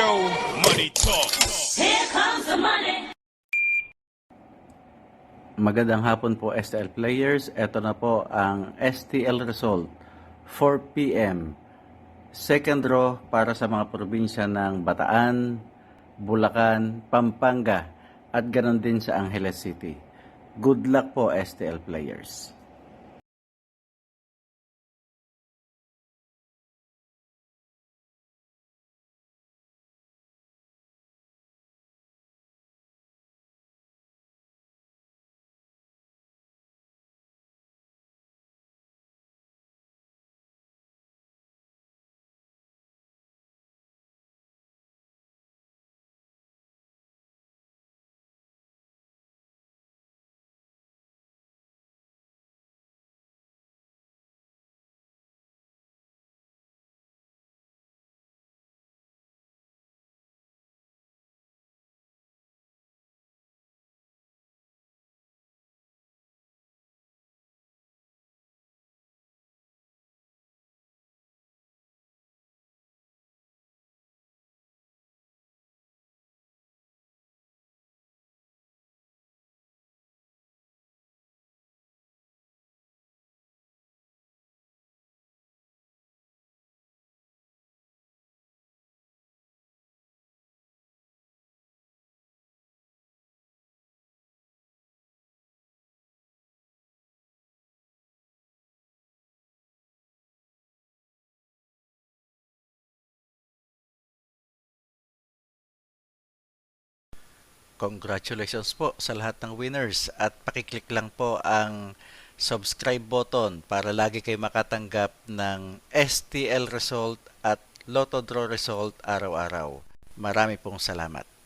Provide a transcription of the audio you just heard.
Show. Money talk. Here comes the money. Magandang hapon po STL players. Ito na po ang STL result 4 p.m. Second draw para sa mga probinsya ng Bataan, Bulacan, Pampanga at ganoon din sa Angeles City. Good luck po STL players. Congratulations po sa lahat ng winners at pakiclick lang po ang subscribe button para lagi kayo makatanggap ng STL result at Lotto Draw result araw-araw. Marami pong salamat.